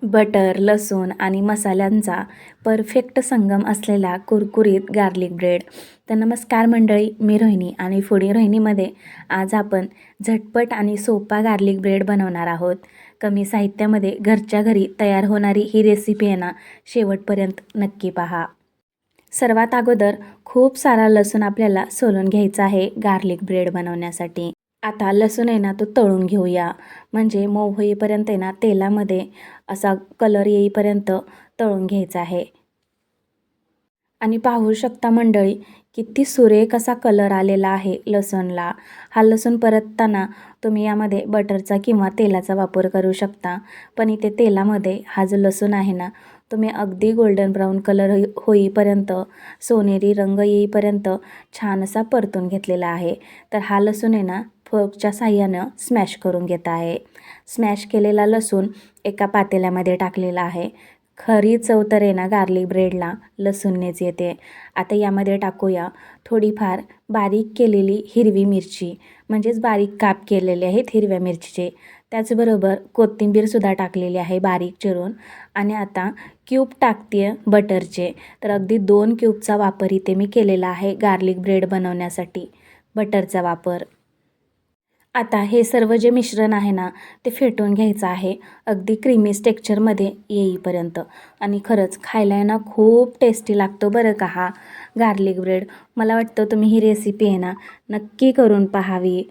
Butter, लसूण आणि मसाल्यांचा परफेक्ट संगम असलेला कुरकुरीत गार्लिक ब्रेड. तर नमस्कार मंडळी, मी रोहिणी आणि फूडी रोहिणीमध्ये आज आपण झटपट आणि सोपा गार्लिक ब्रेड बनवणार आहोत. कमी साहित्यामध्ये घरच्या घरी तयार होणारी ही रेसिपी आहे ना, शेवटपर्यंत नक्की पहा. सर्वात अगोदर खूप सारा लसूण आपल्याला सोलून घ्यायचा आहे गार्लिक ब्रेड बनवण्यासाठी. आता लसूण आहे ना, तो तळून घेऊया. म्हणजे मऊ होईपर्यंत आहे ना, तेलामध्ये असा कलर येईपर्यंत तळून घ्यायचा आहे. आणि पाहू शकता मंडळी, किती सुरेख असा कलर आलेला आहे लसूणला. हा लसूण परतताना तुम्ही यामध्ये बटरचा किंवा तेलाचा वापर करू शकता. पण इथे तेलामध्ये हा जो लसूण आहे ना, तुम्ही अगदी गोल्डन ब्राऊन कलर होईपर्यंत, सोनेरी रंग येईपर्यंत छान असा परतून घेतलेला आहे. तर हा लसूण आहे ना, फोर्कच्या साहाय्यानं स्मॅश करून घेत आहे. स्मॅश केलेला लसूण एका पातेल्यामध्ये टाकलेला आहे. खरी चव तर आहे ना गार्लिक ब्रेडला लसूणनेच येते. आता यामध्ये टाकूया थोडीफार बारीक केलेली हिरवी मिरची, म्हणजेच बारीक काप केलेले आहेत हिरव्या मिरचीचे. त्याचबरोबर कोथिंबीरसुद्धा टाकलेली आहे बारीक चिरून. आणि आता क्यूब टाकते बटरचे. तर अगदी 2 क्यूबचा वापर इथे मी केलेला आहे गार्लिक ब्रेड बनवण्यासाठी, बटरचा वापर. आता हे सर्व जे मिश्रण आहे ना, ते फेटून घ्यायचं आहे अगदी क्रीमी टेक्स्चरमध्ये येईपर्यंत. आणि खरंच खायला आहे ना, खूप टेस्टी लागतो बरं का हा गार्लिक ब्रेड. मला वाटतं तुम्ही ही रेसिपी आहे ना, नक्की करून पाहावी.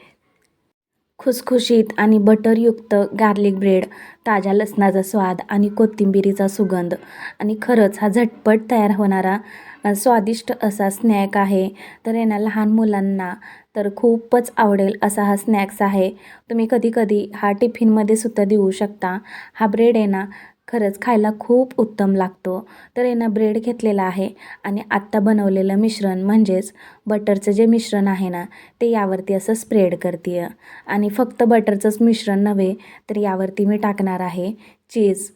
खुसखुशीत आणि बटरयुक्त गार्लिक ब्रेड, ताज्या लसणाचा स्वाद आणि कोथिंबिरीचा सुगंध, आणि खरंच हा झटपट तयार होणारा स्वादिष्ट असा स्नॅक आहे. तर आहे ना, लहान मुलांना तर खूपच आवडेल असा हा स्नॅक्स आहे. तुम्ही कधी-कधी हा टिफिनमध्ये सुद्धा देऊ शकता. हा ब्रेड आहे ना, खरंच खायला खूप उत्तम लागतो. तर आहे ना, ब्रेड घेतलेला आहे आणि आत्ता बनवलेलं मिश्रण म्हणजेच बटरचं जे मिश्रण आहे ना, ते यावरती असं स्प्रेड करते आहे. आणि फक्त बटरचंच मिश्रण नव्हे, तर यावरती मी टाकणार आहे चीज.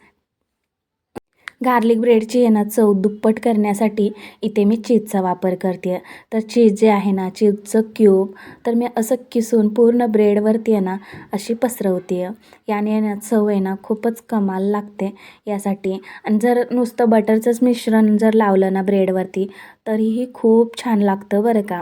गार्लिक ब्रेडची आहे ना, चव दुप्पट करण्यासाठी इथे मी चीजचा वापर करते आहे. तर चीज जे आहे ना, चीजचं क्यूब तर मी असं किसून पूर्ण ब्रेडवरती आहे ना, अशी पसरवते आहे. याने आहे ना, चव आहे ना, खूपच कमाल लागते यासाठी. आणि जर नुसतं बटरचंच मिश्रण जर लावलं ना ब्रेडवरती, तरीही खूप छान लागतं बरं का.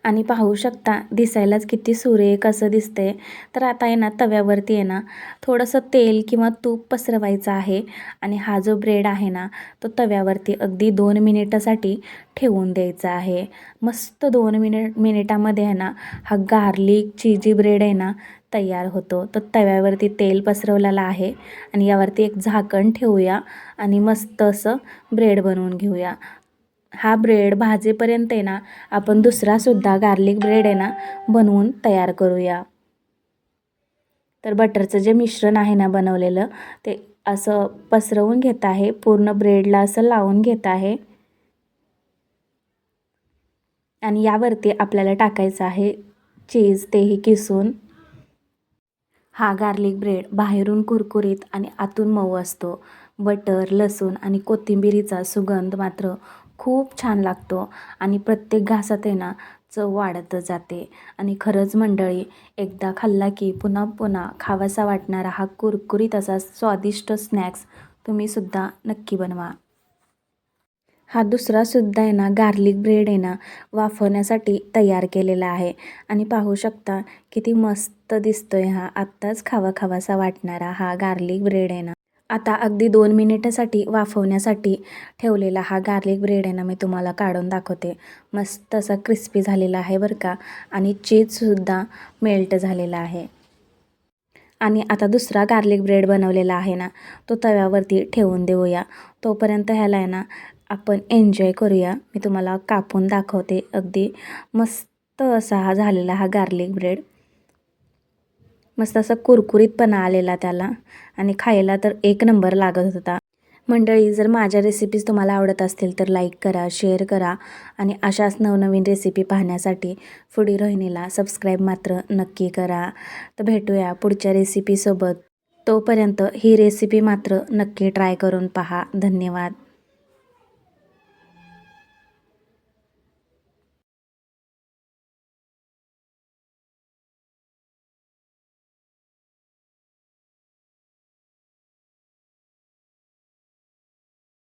आणि पाहू शकता दिसायलाच किती सुरेख असं दिसतंय. तर आता आहे ना, तव्यावरती आहे ना, थोडंसं तेल किंवा तूप पसरवायचं आहे. आणि हा जो ब्रेड आहे ना, तो तव्यावरती अगदी 2 मिनिटासाठी ठेवून द्यायचा आहे. मस्त 2 मिनिटामध्ये आहे ना, हा गार्लिक चीजी ब्रेड आहे ना, तयार होतो. तर तव्यावरती तेल पसरवलेलं आहे आणि यावरती एक झाकण ठेवूया आणि मस्त असं ब्रेड बनवून घेऊया. हा ब्रेड भाजेपर्यंत आहे ना, आपण दुसरासुद्धा गार्लिक ब्रेड आहे ना, बनवून तयार करूया. तर बटरचं जे मिश्रण आहे ना बनवलेलं, ते असं पसरवून घेत आहे. पूर्ण ब्रेडला असं लावून घेत आहे. आणि यावरती आपल्याला टाकायचं आहे चीज, तेही किसून. हा गार्लिक ब्रेड बाहेरून कुरकुरीत आणि आतून मऊ असतो. बटर, लसूण आणि कोथिंबिरीचा सुगंध मात्र खूप छान लागतो आणि प्रत्येक घासात आहे ना, चव वाढतच जाते. आणि खरंच मंडळी, एकदा खाल्ला की पुन्हा पुन्हा खावासा वाटणारा हा कुरकुरीत असा स्वादिष्ट स्नॅक्स तुम्हीसुद्धा नक्की बनवा. हा दुसरासुद्धा आहे ना, गार्लिक ब्रेड आहे ना, वाफवण्यासाठी तयार केलेला आहे. आणि पाहू शकता किती मस्त दिसतोय हा. आत्ताच खावासा वाटणारा हा गार्लिक ब्रेड आहे ना. आता अगदी 2 मिनिटासाठी वाफवण्यासाठी ठेवलेला हा गार्लिक ब्रेड आहे ना, मी तुम्हाला काढून दाखवते. मस्त असा क्रिस्पी झालेला आहे बरं का. आणि चीजसुद्धा मेल्ट झालेला आहे. आणि आता दुसरा गार्लिक ब्रेड बनवलेला आहे ना, तो तव्यावरती ठेवून देऊया. तोपर्यंत ह्याला आहे ना, आपण एन्जॉय करूया. मी तुम्हाला कापून दाखवते. अगदी मस्त असा हा झालेला हा गार्लिक ब्रेड. मस्त असा कुरकुरीतपणा आलेला त्याला आणि खायला तर एक नंबर लागत होता. मंडळी, जर माझ्या रेसिपीज तुम्हाला आवडत असतील तर लाईक करा, शेअर करा आणि अशाच नवनवीन रेसिपी पाहण्यासाठी फूडी रोहिणीला सबस्क्राईब मात्र नक्की करा. तर भेटूया पुढच्या रेसिपीसोबत. तोपर्यंत ही रेसिपी मात्र नक्की ट्राय करून पहा. धन्यवाद.